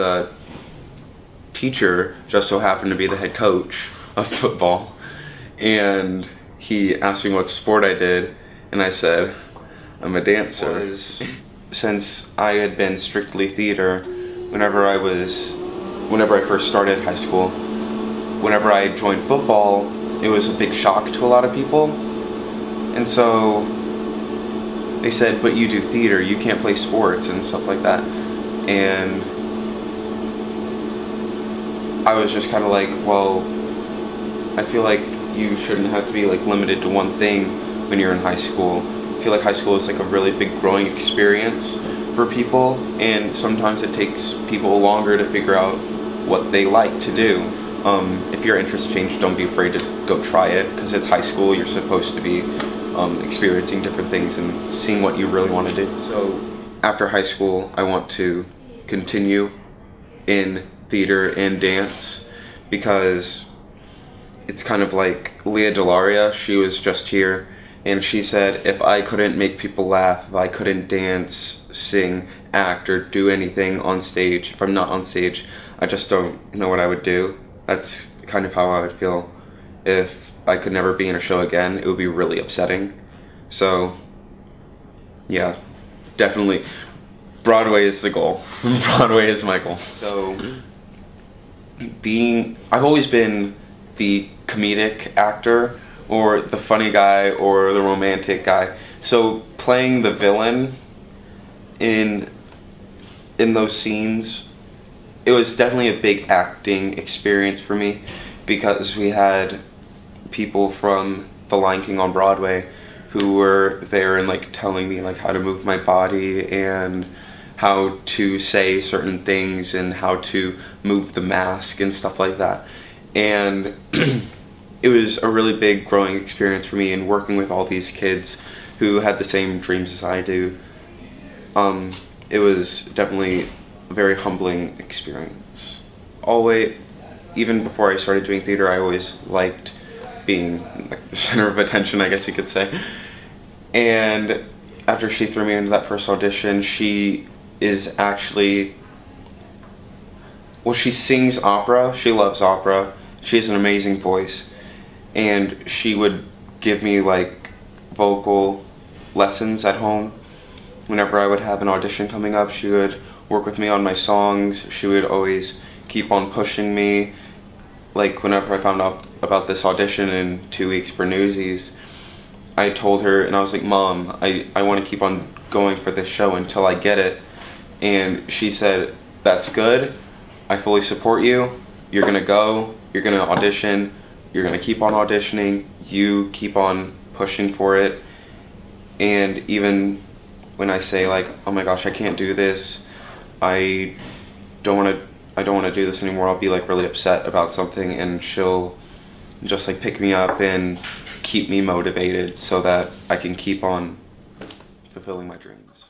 the teacher just so happened to be the head coach of football, and he asked me what sport I did, and I said, I'm a dancer. Since I had been strictly theater, whenever I first started high school, whenever I joined football, it was a big shock to a lot of people. And so they said, but you do theater, you can't play sports and stuff like that. And I was just kind of like, well, I feel like you shouldn't have to be like limited to one thing when you're in high school. I feel like high school is like a really big growing experience for people, and sometimes it takes people longer to figure out what they like to do. If your interests change, don't be afraid to go try it, because it's high school. You're supposed to be experiencing different things and seeing what you really want to do. So after high school, I want to continue in theater and dance, because it's kind of like Leah Delaria. She was just here, and she said, if I couldn't make people laugh, if I couldn't dance, sing, act, or do anything on stage, if I'm not on stage, I just don't know what I would do. That's kind of how I would feel if I could never be in a show again. It would be really upsetting. So yeah, definitely Broadway is the goal. Broadway is my goal. So I've always been the comedic actor, or the funny guy, or the romantic guy. So playing the villain in those scenes, it was definitely a big acting experience for me, because we had people from The Lion King on Broadway who were there and like telling me like how to move my body and how to say certain things and how to move the mask and stuff like that. And it was a really big growing experience for me, and working with all these kids who had the same dreams as I do. It was definitely a very humbling experience. Always, even before I started doing theater, I always liked being like the center of attention, I guess you could say. And after she threw me into that first audition, she is actually, well, she sings opera, she loves opera, she has an amazing voice, and she would give me like vocal lessons at home. Whenever I would have an audition coming up, she would work with me on my songs. She would always keep on pushing me. Like whenever I found out about this audition in 2 weeks for Newsies, I told her, and I was like, Mom, I want to keep on going for this show until I get it. And she said, that's good, I fully support you, you're gonna go, you're gonna audition, you're gonna keep on auditioning, you keep on pushing for it. And even when I say like, oh my gosh, I can't do this, I don't want to do this anymore, I'll be like really upset about something, and she'll just like pick me up and keep me motivated so that I can keep on fulfilling my dreams.